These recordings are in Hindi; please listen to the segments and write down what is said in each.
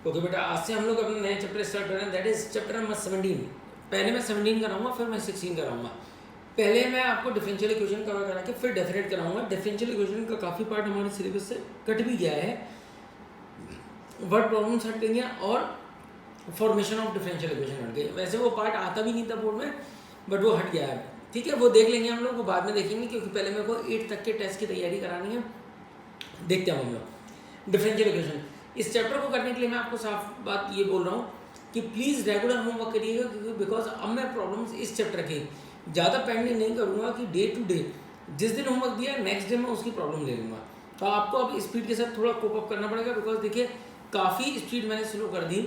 ओके बेटा, आज से हम लोग अपना नया चैप्टर स्टार्ट कर रहे हैं, दैट इज चैप्टर नंबर 17। पहले मैं 17 कराऊंगा, फिर मैं 16 कराऊंगा। पहले मैं आपको डिफरेंशियल इक्वेशन करा के फिर डेफिनेट कराऊंगा। डिफरेंशियल इक्वेशन का काफ़ी पार्ट हमारे सिलेबस से कट भी गया है, वर्ड प्रॉब्लम्स हट गई हैं और फॉर्मेशन ऑफ डिफरेंशियल इक्वेशन हट गई। वैसे वो पार्ट आता भी नहीं था बोर्ड में, बट वो हट गया है। ठीक है, वो देख लेंगे हम लोग, वो बाद में देखेंगे, क्योंकि पहले मेरे को 8 तक के टेस्ट की तैयारी करानी है। देखते हैं हम लोग डिफरेंशियल इक्वेशन। इस चैप्टर को करने के लिए मैं आपको साफ बात ये बोल रहा हूँ कि प्लीज़ रेगुलर होमवर्क करिएगा, क्योंकि बिकॉज अब मैं प्रॉब्लम्स इस चैप्टर की ज़्यादा पेंडिंग नहीं करूँगा कि डे टू डे जिस दिन होमवर्क दिया नेक्स्ट डे में उसकी प्रॉब्लम ले लूँगा। तो आपको अब स्पीड के साथ थोड़ा कोप अप करना पड़ेगा, बिकॉज देखिए काफ़ी स्पीड मैंने स्लो कर दी।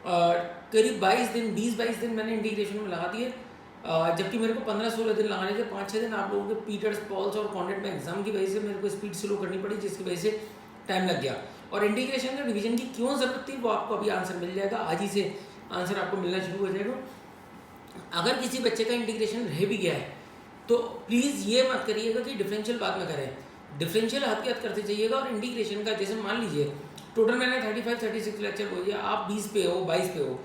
करीब 20-22 दिन मैंने इंटीग्रेशन में लगा दिए, जबकि मेरे को 15-16 दिन लगाने थे। 5-6 दिन आप लोगों के पीटर्स, पॉल्स और कॉन्टेंट में एग्जाम की वजह से मेरे को स्पीड स्लो करनी पड़ी, जिसकी वजह से टाइम लग गया। और इंटीग्रेशन का डिवीजन की क्यों ज़रूरत थी वो आपको अभी आंसर मिल जाएगा, आज ही से आंसर आपको मिलना शुरू हो जाएगा। अगर किसी बच्चे का इंटीग्रेशन रह भी गया है तो प्लीज़ ये मत करिएगा कि डिफरेंशियल बाद में करें, डिफरेंशियल हाथ के हाथ करते जाइएगा। और इंटीग्रेशन का जैसे मान लीजिए टोटल मैंने 35-36 लेक्चर बोल दिया, आप 20 पे हो, 22 पे हो,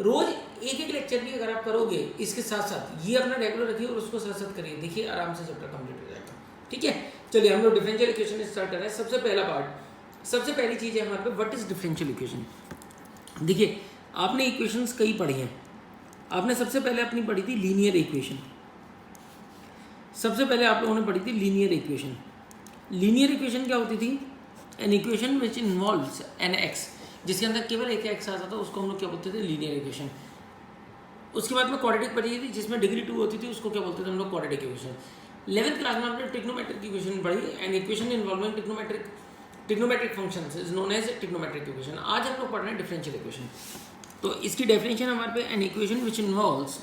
रोज़ एक एक लेक्चर भी अगर आप करोगे इसके साथ साथ ये अपना रेगुलर रखिए और उसको साथ साथ करिए, देखिए आराम से चैप्टर कंप्लीट हो जाएगा। ठीक है, चलिए हम लोग डिफरेंशियल इक्वेशन स्टार्ट कर रहे हैं। सबसे पहला पार्ट, सबसे पहली चीज़ है हमारे पे व्हाट इज डिफरेंशियल इक्वेशन। देखिए आपने इक्वेशंस कई पढ़ी हैं, आपने सबसे पहले अपनी पढ़ी थी लीनियर इक्वेशन। सबसे पहले आप लोगों ने पढ़ी थी लीनियर इक्वेशन। लीनियर इक्वेशन क्या होती थी? An equation which involves N x, जिसके अंदर केवल एक एक्स आता था, उसको हम लोग क्या बोलते थे? Linear equation. उसके बाद में क्वाड्रेटिक पढ़ी थी, जिसमें डिग्री 2 होती थी, उसको क्या बोलते थे हम लोग? Quadratic equation. 11th क्लास में आपने ट्रिग्नोमेट्रिक इक्वेशन पढ़ी, an equation involving trigonometric functions is known as trigonometric equation. आज हम लोग पढ़ रहे हैं डिफरेंशियल इक्वेशन। तो इसकी डेफिनेशन हमारे पे an equation which involves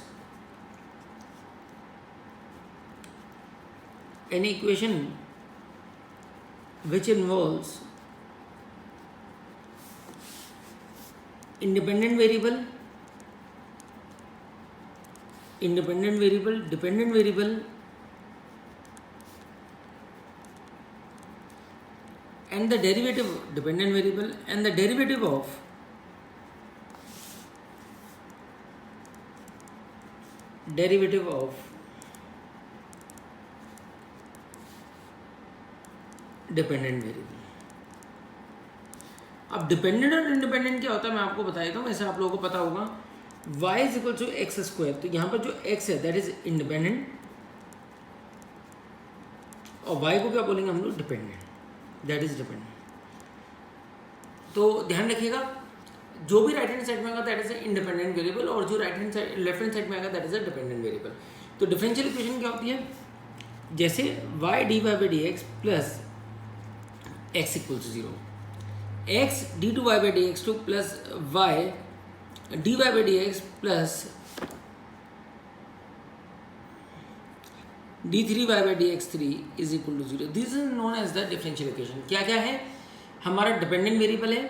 an equation which involves independent variable, dependent variable and the derivative, dependent variable and the derivative of dependent variable. अब डिपेंडेंट और इंडिपेंडेंट क्या होता है मैं आपको बता देता हूँ, ऐसे आप लोगों को पता होगा। y is equal to X square, तो यहाँ पर जो x है दैट इज इंडिपेंडेंट और y को क्या बोलेंगे हम लोग? Dependent, that is dependent. तो ध्यान रखिएगा, जो भी राइट हैंड साइड में आएगा दैट इज इंडिपेंडेंट वेरिएबल, और जो right hand side, left hand side में आएगा that is a dependent variable. तो डिफरेंशियल इक्वेशन क्या होती है? जैसे y dy by dx plus x equal to 0, x d2y by dx2 plus y dy by dx plus d3y by dx3 is equal to 0। This is known as the differential equation. क्या क्या है? हमारा डिपेंडेंट वेरिएबल है,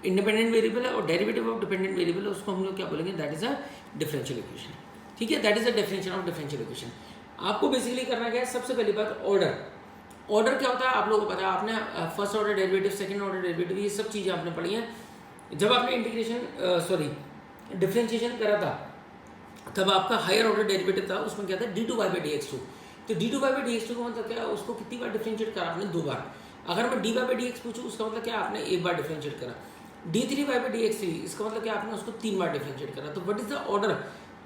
इंडिपेंडेंट वेरिएबल है और डेरिवेटिव ऑफ डिपेंडेंट वेरिएबल है, उसको हम लोग क्या बोलेंगे? That is a differential equation. ठीक है, that is a definition of differential equation. आपको बेसिकली करना क्या है? सबसे पहली बात ऑर्डर। ऑर्डर क्या होता है आप लोगों को पता है, आपने first order derivative, second order derivative, ये सब चीज़ें आपने पढ़ी हैं। जब आपने इंटीग्रेशन डिफरेंशिएशन करा था तब आपका हायर ऑर्डर डेरिवेटिव था, उसमें क्या था? d2y by dx2। तो d2y by dx2 का मतलब क्या है? उसको कितनी बार डिफरेंशिएट करा आपने? 2 बार। अगर मैं dy by dx पूछूँ उसका मतलब क्या? आपने 1 बार डिफरेंशिएट करा। d3y by dx3 इसका मतलब क्या? आपने उसको 3 बार डिफरेंशिएट करा। तो व्हाट इज द ऑर्डर?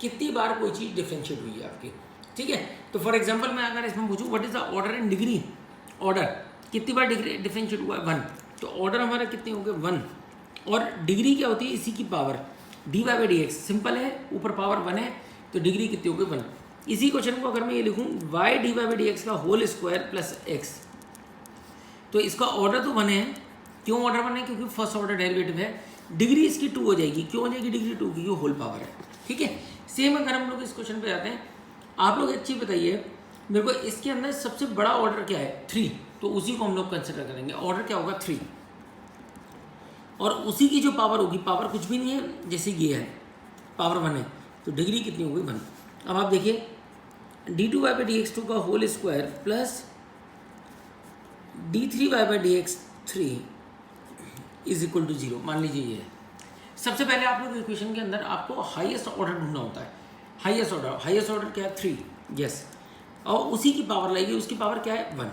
कितनी बार कोई चीज़ डिफरेंशिएट हुई है आपकी? ठीक है, तो फॉर एग्जाम्पल मैं अगर इसमें पूछूँ what is the order in degree, order कितनी बार डिग्री डिफरेंशिएट हुआ है? 1। तो ऑर्डर हमारा कितने हो गए? 1। और डिग्री क्या होती है? इसी की power, dy by dx simple है, ऊपर पावर 1 है, तो डिग्री कितनी हो गई? 1। इसी क्वेश्चन को अगर मैं ये लिखूँ y dy by dx का होल स्क्वायर प्लस x, तो इसका ऑर्डर तो 1 है। क्यों ऑर्डर 1 है? क्योंकि फर्स्ट ऑर्डर डेरिवेटिव है। डिग्री इसकी 2 हो जाएगी। क्यों हो जाएगी डिग्री 2? क्योंकि होल पावर है। ठीक है, सेम अगर हम लोग इस क्वेश्चन पे जाते हैं, आप लोग एक चीज़ बताइए मेरे को, इसके अंदर सबसे बड़ा ऑर्डर क्या है? 3। तो उसी को हम लोग कंसिडर करेंगे। ऑर्डर क्या होगा? 3। और उसी की जो पावर होगी, पावर कुछ भी नहीं है, जैसे ये है पावर 1 है, तो डिग्री कितनी होगी? 1। अब आप देखिए d2y by dx2 का whole square plus d3y by dx3 is equal to 0, मान लीजिए ये है। सबसे पहले आप लोग इक्वेशन के अंदर आपको हाईएस्ट ऑर्डर ढूंढना होता है। हाईएस्ट ऑर्डर क्या है 3, यस, और उसी की पावर लगेगी, उसकी पावर क्या है 1।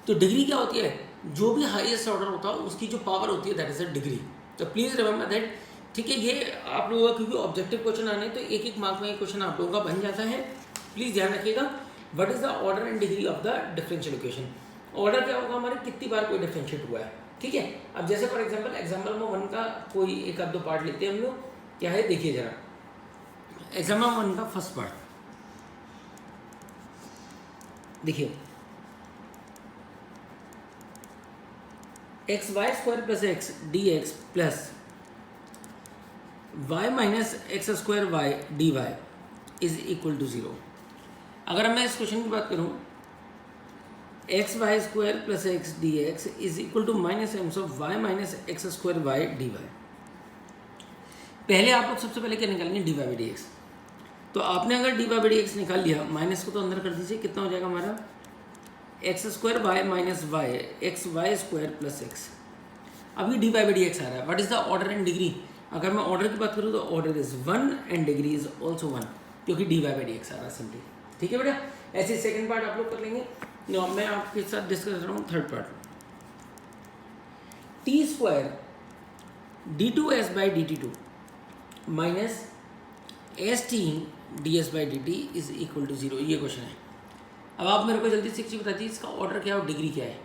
तो डिग्री क्या होती है, जो भी हाईएस्ट ऑर्डर होता है उसकी जो पावर होती है दैट इज अ डिग्री। तो प्लीज रिमेंबर दैट, ठीक है। ये आप लोगों का क्योंकि ऑब्जेक्टिव क्वेश्चन आने तो एक एक मार्क में ये क्वेश्चन आप लोगों का बन जाता है, प्लीज ध्यान रखिएगा। What is the order and degree of the differential equation. Order क्या होगा हमारे, कितनी बार कोई डिफरेंशिएट हुआ है, ठीक है। अब जैसे फॉर एग्जाम्पल में 1 का कोई एक आध दो पार्ट लेते हैं हम लोग, क्या है देखिए जरा। एग्जाम्पल 1 का फर्स्ट पार्ट देखिए, X Y square plus x D x plus Y minus X square Y D Y is equal to 0। अगर मैं इस क्वेश्चन की बात करूं, X Y square plus x D x is equal to minus ems of Y minus X square Y D Y. पहले आप लोग सबसे पहले क्या निकालेंगे, D Y by D x. तो आपने अगर D Y by D x निकाल लिया, माइनस को तो अंदर कर दीजिए, कितना हो जाएगा हमारा X square Y minus Y X Y square plus X. अभी D Y by D X आ रहा है। What is the order and degree. अगर मैं ऑर्डर की बात करूँ तो order is 1 and degree is also 1, क्योंकि D Y by D X आ रहा है सिंपली, ठीक है बेटा। ऐसे सेकंड पार्ट आप लोग कर लेंगे। नो, मैं आपके साथ डिस्कस कर रहा हूँ third part. T square D two S by D T two minus S T D S by D T is equal to 0, ये क्वेश्चन है। अब आप मेरे को जल्दी से एक चीज़ बता दीजिए, इसका ऑर्डर क्या है और डिग्री क्या है।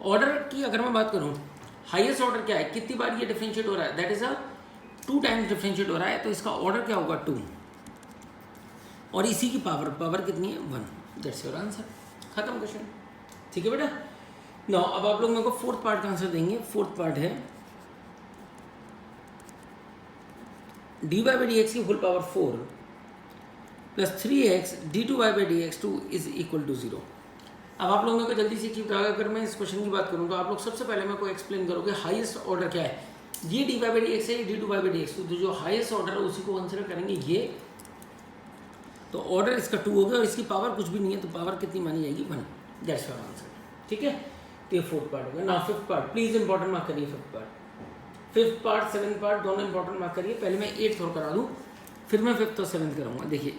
ऑर्डर की अगर मैं बात करूँ, हाईएस्ट ऑर्डर क्या है, कितनी बार ये डिफरेंशिएट हो रहा है, that is a 2 times differentiate हो रहा है, तो इसका ऑर्डर क्या होगा 2, और इसी की पावर कितनी है 1। दैट्स योर आंसर, खत्म क्वेश्चन, ठीक है बेटा। नो, अब आप लोग मेरे को फोर्थ पार्ट का आंसर देंगे। फोर्थ पार्ट है D Y by D X की whole power 4 plus 3x D two Y by D x 2 is equal to 0। अब आप लोगों को जल्दी से चीज बताओगे, अगर मैं इस क्वेश्चन की बात करूँ तो आप लोग सबसे पहले मेरे को एक्सप्लेन करोगे हाईएस्ट ऑर्डर क्या है। ये D Y by D x है, ये D two Y by D x, तो जो हाईएस्ट ऑर्डर है उसी को कंसिडर करेंगे ये। तो ऑर्डर इसका 2 हो गया और इसकी पावर कुछ भी नहीं है, तो पावर कितनी मानी जाएगी 1। दैट्स योर आंसर, ठीक है। तो ये फोर्थ पार्ट हो गया। ना fifth part please important mark करिए। फिफ्थ पार्ट 7th पार्ट दोनों इंपॉर्टेंट मार्क करिए। पहले मैं 8th और करा दूँ, फिर मैं 5th और 7th कराऊंगा। देखिए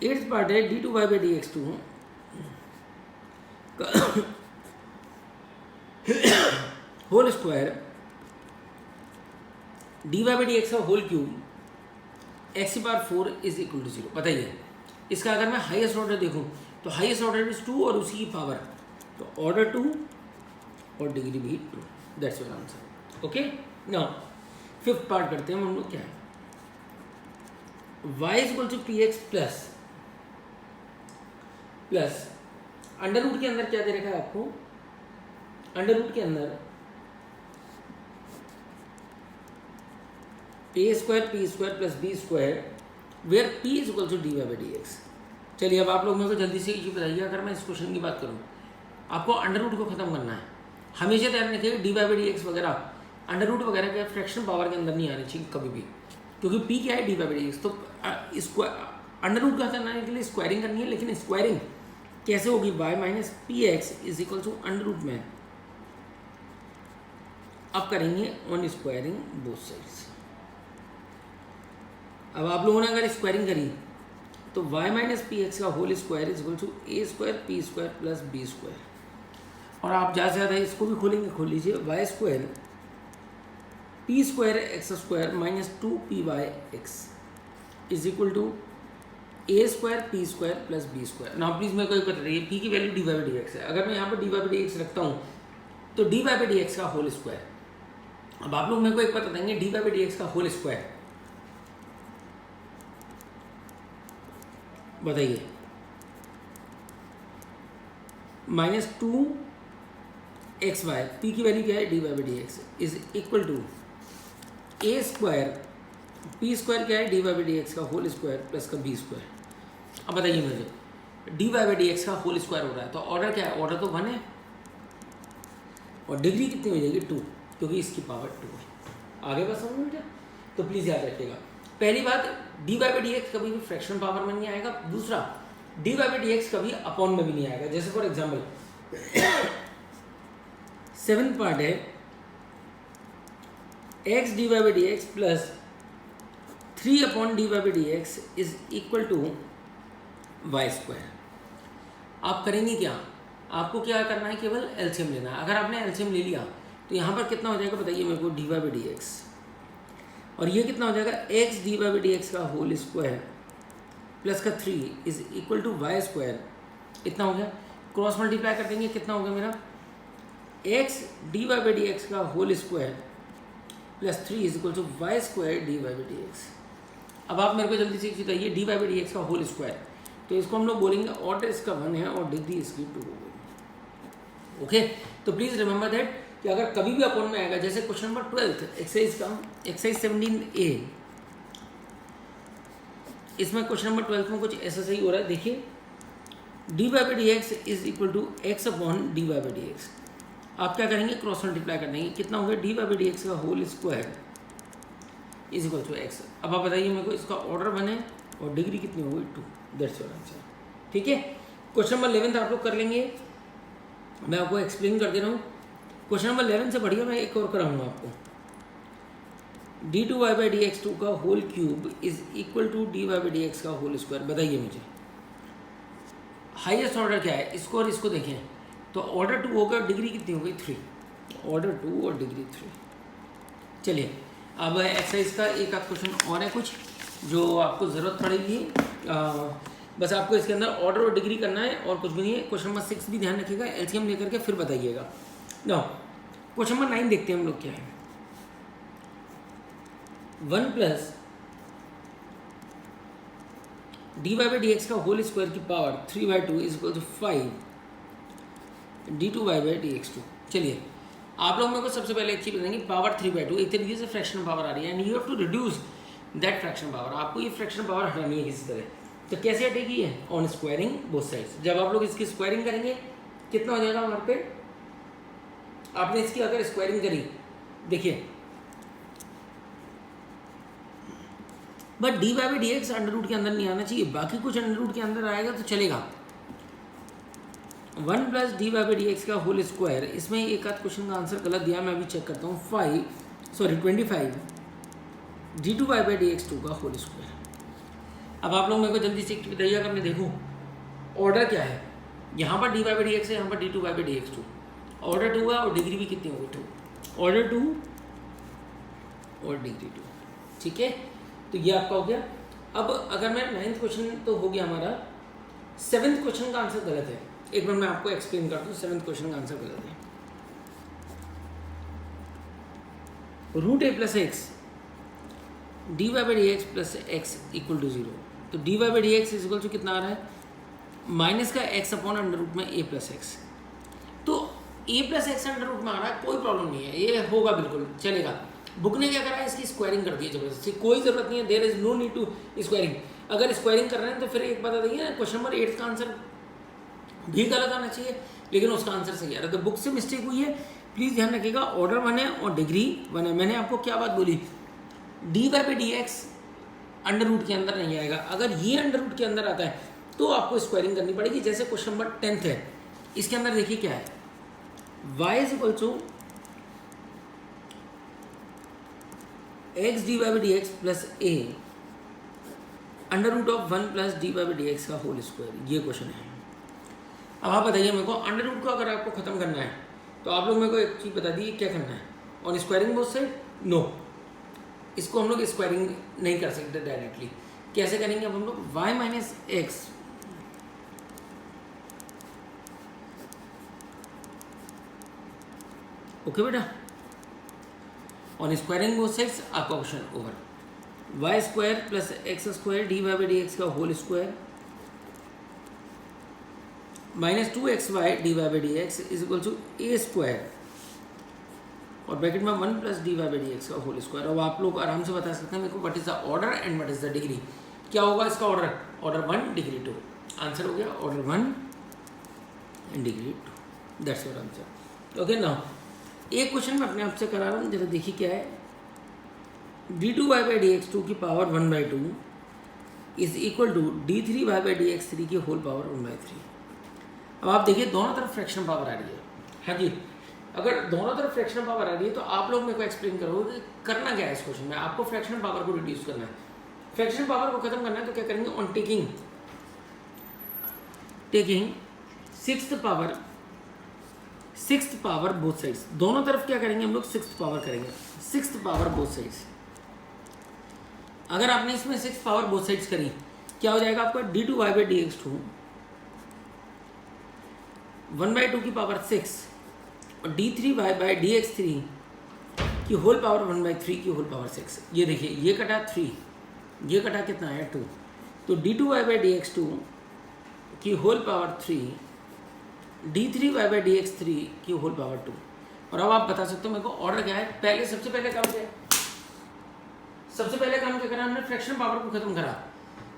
8th पार्ट है D two Y by D x 2 whole square D Y by D x का whole cube X power 4 is equal to 0। बताइए इसका अगर मैं हाईएस्ट ऑर्डर देखूं तो हाईएस्ट ऑर्डर इज 2 और उसी की पावर, तो ऑर्डर 2 और डिग्री भी 2। That's your answer, okay. Now fifth part करते हैं हम लोग। क्या है, y is equal to P X plus under root के अंदर क्या दे रखा है आपको, अंडर रूट के अंदर A square P square plus B square where P is equal to D Y by D X. चलिए अब आप लोग मेरे को जल्दी से ये बताइए, अगर मैं इस क्वेश्चन की बात करूँ, आपको अंडर रूट को खत्म करना है। हमेशा ध्यान रखिएगा D Y by D X वगैरह अंडर रूट वगैरह के फ्रैक्शन पावर के अंदर नहीं आनी चाहिए कभी भी, क्योंकि पी क्या है D Y by D x. तो अंडर रूट का करने के लिए स्क्वायरिंग करनी है, लेकिन स्क्वायरिंग कैसे होगी, y minus p x is equal to under root में अब करेंगे ऑन स्क्वायरिंग बोथ साइड्स। अब आप लोगों ने अगर स्क्वायरिंग करी तो y माइनस पी एक्स का whole square is equal to A square P square plus B square. और आप ज़्यादा से ज़्यादा इसको भी खोलेंगे, खोल लीजिए, y square P square x square minus 2py x is equal to A square P square plus B square. ना प्लीज़ मेरे को एक बता रही है, पी की value d Y by D x है। अगर मैं यहाँ पर d Y by D x रखता हूँ तो d Y by D x का होल स्क्वायर। अब आप लोग मेरे को एक बता देंगे d Y by D x का होल स्क्वायर, बताइए। माइनस 2xy, पी की वैल्यू क्या है D Y by D x is equal to A square P square क्या है D Y by D x का होल स्क्वायर प्लस का बी स्क्वायर। अब बताइए मुझे, d Y by D x का होल स्क्वायर हो रहा है तो ऑर्डर क्या है, ऑर्डर तो 1 है और डिग्री कितनी हो जाएगी 2, क्योंकि इसकी पावर 2 है। आगे बस समझ में क्या, तो प्लीज़ याद रखिएगा। पहली बात, d Y by D x कभी भी फ्रैक्शन पावर में नहीं आएगा। दूसरा, d Y by D x कभी अपॉन में भी नहीं आएगा। जैसे फॉर एग्जाम्पल 7th पार्ट है x D Y by D x plus 3 upon d Y by D x is equal to Y square. आप करेंगे क्या, आपको क्या करना है, केवल एलसीएम लेना है। अगर आपने एलसीएम ले लिया तो यहाँ पर कितना हो जाएगा बताइए मेरे को, d Y by D x, और ये कितना हो जाएगा, x D Y by D x का होल स्क्वायर प्लस का 3 is equal to Y square. इतना हो गया, क्रॉस मल्टीप्लाई कर देंगे, कितना हो गया मेरा, X D Y by D x का whole square plus 3 is equal to Y square D Y by D X. अब आप मेरे को जल्दी से बताइए D Y by D x का होल स्क्वायर, तो इसको हम लोग बोलेंगे ऑर्डर इसका 1 है और डिग्री इसकी 2 होगी। ओके, तो प्लीज़ रिमेंबर दैट कि अगर कभी भी अपोन में आएगा, जैसे क्वेश्चन नंबर 12 एक्सरसाइज का, एक्सरसाइज 17A, इसमें क्वेश्चन नंबर 12 में कुछ ऐसा सही हो रहा है। देखिए d Y by D x is equal to x upon d Y by D x. आप क्या करेंगे, क्रॉस मल्टीप्लाई कर देंगे, कितना हो गया, D Y by D x का whole square is equal to X. अब आप बताइए मेरे को, इसका ऑर्डर 1 है और डिग्री कितनी होगी, 2। That's your answer. ठीक है, क्वेश्चन नंबर 11 आप लोग कर लेंगे, मैं आपको एक्सप्लेन कर दे रहा हूँ। क्वेश्चन नंबर 11 से बढ़िया मैं एक और कराऊंगा आपको, d two Y by D x 2 का whole cube is equal to D Y by D x का होल स्क्वायर। बताइए मुझे हाईएस्ट ऑर्डर क्या है, इसको और इसको देखें तो ऑर्डर 2 होगा, डिग्री कितनी हो गई, 3। ऑर्डर 2 और डिग्री 3। चलिए अब एक्सरसाइज का एक आध क्वेश्चन और है कुछ जो आपको ज़रूरत पड़ेगी, बस आपको इसके अंदर ऑर्डर और डिग्री करना है और कुछ भी नहीं है। क्वेश्चन नंबर 6 भी ध्यान रखिएगा, एलसीएम लेकर के फिर बताइएगा। नो, क्वेश्चन नंबर 9 देखते हैं हम लोग क्या है। 1 plus D Y by D x का होल स्क्वायर की power 3/2 is equal to 5 d two Y by D x 2। चलिए आप लोग मेरे को सबसे पहले एक चीज बताएंगे, पावर 3/2 एक तरीके से फ्रैक्शनल पावर आ रही है and you have to reduce that fractional power. आपको ये फ्रैक्शनल पावर हटानी है किसी तरह, तो कैसे हटेगी है, ऑन स्क्वायरिंग बोथ साइड्स। जब आप लोग इसकी स्क्वायरिंग करेंगे कितना हो जाएगा वहाँ पे, आपने इसकी अगर स्क्वायरिंग करी, देखिए but d Y by D x under root के अंदर नहीं आना चाहिए, बाकी कुछ अंडर रूट के अंदर आएगा तो चलेगा। 1 plus D Y by D x का होल स्क्वायर, इसमें एक आध क्वेश्चन का आंसर गलत दिया, मैं अभी चेक करता हूँ। 25 d two Y by D x 2 का होल स्क्वायर। अब आप लोग मेरे को जल्दी से बताइए, अगर मैं देखूँ ऑर्डर क्या है, यहाँ पर d Y by D x है, यहाँ पर d two Y by D x 2, order 2 है और डिग्री भी कितनी होगी, 2। ऑर्डर 2 और डिग्री 2, ठीक है, तो ये आपका हो गया। अब अगर मैं 9th क्वेश्चन तो हो गया हमारा, 7th क्वेश्चन का आंसर गलत है। एक बार मैं आपको एक्सप्लेन करता हूँ, 7th क्वेश्चन का आंसर गलत है। Root a plus x D Y by D x plus x equal to 0। तो d Y by D x equal to कितना आ रहा है, माइनस का एक्स अपॉन अंडर रूट में ए प्लस एक्स। तो ए प्लस एक्स अंडर रूट में आ रहा है, कोई प्रॉब्लम नहीं है, ये होगा, बिल्कुल चलेगा। बुक ने क्या करा है, इसकी स्क्वायरिंग कर दी है जबरदस्ती, कोई जरूरत नहीं है, there is no need to squaring. अगर स्क्वायरिंग कर रहे हैं तो फिर एक बात बताइए, क्वेश्चन नंबर 8 का आंसर भी गलत आना चाहिए, लेकिन उसका आंसर सही आ रहा है। तो बुक से मिस्टेक हुई है, प्लीज़ ध्यान रखिएगा। ऑर्डर 1 है और डिग्री 1 है। मैंने आपको क्या बात बोली, d Y by D x under root के अंदर नहीं आएगा, अगर ये अंडर रूट के अंदर आता है तो आपको स्क्वायरिंग करनी पड़ेगी। जैसे क्वेश्चन नंबर 10 है, इसके अंदर देखिए क्या है, y is equal to x D Y by D x plus a under root of 1 plus D Y by D x का होल स्क्वायर, ये क्वेश्चन है। अब आप बताइए मेरे को, अंडर रूट को अगर आपको खत्म करना है तो आप लोग मेरे को एक चीज़ बता दीजिए क्या करना है, on squaring both side, no, इसको हम लोग स्क्वायरिंग नहीं कर सकते डायरेक्टली। कैसे करेंगे, अब हम लोग y माइनस एक्स ओके बेटा, ऑन स्क्वायरिंग बोथ साइड्स आपका question over. Y square plus X square D Y by D x का whole square minus 2xy D Y by D x is equal to A square और ब्रैकेट में 1 plus D Y by D x का होल स्क्वायर। अब आप लोग आराम से बता सकते हैं मेरे को what is the order and what is the degree. क्या होगा इसका ऑर्डर, ऑर्डर 1 डिग्री 2, आंसर हो गया order 1 and degree 2, that's your answer. Okay ना, एक क्वेश्चन मैं अपने आप से करा रहा हूँ, जरा देखिए क्या है। D two Y by D x 2 की power 1/2 is equal to d three y by D x 3 की होल पावर 1/3। अब आप देखिए दोनों तरफ फ्रैक्शन पावर आ रही है, हाँ जी, अगर दोनों तरफ फ्रैक्शनल पावर आ रही है तो आप लोग मेरे को एक्सप्लेन करो कि करना क्या है इस क्वेश्चन में। आपको फ्रैक्शनल पावर को रिड्यूस करना है, फ्रैक्शनल पावर को खत्म करना है, तो क्या करेंगे, on taking sixth power both sides, दोनों तरफ क्या करेंगे हम लोग, सिक्स्थ पावर करेंगे, सिक्स्थ पावर बोथ साइड्स। अगर आपने इसमें सिक्स्थ पावर बोथ साइड्स करी, क्या हो जाएगा आपका d2y/dx2 1/2 की पावर 6 और d3y/dx3 की होल पावर 1/3 की होल पावर 6। ये देखिए, ये कटा 3, ये कटा कितना है 2, तो d2y/dx2 की होल पावर 3, d3y/dx3 की होल पावर 2। और अब आप बता सकते हो मेरे को ऑर्डर क्या है। पहले सबसे पहले काम क्या है, सबसे पहले काम क्या करा हमने, फ्रैक्शनल पावर को खत्म करा।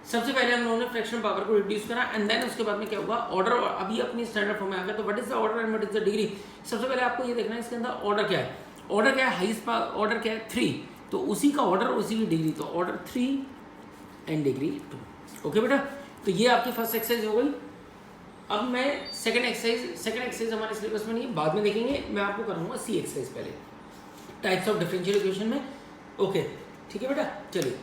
सबसे पहले हम लोगों ने फ्रैक्शनल पावर को रिड्यूस करा एंड देन उसके बाद में क्या हुआ, ऑर्डर अभी अपनी स्टैंडर्ड फॉर्म में आ गया। तो what is the order and what is the degree. सबसे पहले आपको ये देखना है इसके अंदर ऑर्डर क्या है। ऑर्डर क्या है, हाईएस्ट ऑर्डर क्या है 3, तो उसी का ऑर्डर उसी की डिग्री, तो ऑर्डर 3 एंड डिग्री 2। ओके बेटा, तो ये आपकी फर्स्ट एक्सरसाइज हो गई। अब मैं सेकंड एक्सरसाइज हमारे सिलेबस में नहीं है, बाद में देखेंगे। मैं आपको कराऊंगा सी एक्सरसाइज पहले, टाइप्स ऑफ डिफरेंशियल इक्वेशन में। ओके ठीक है बेटा, चलिए।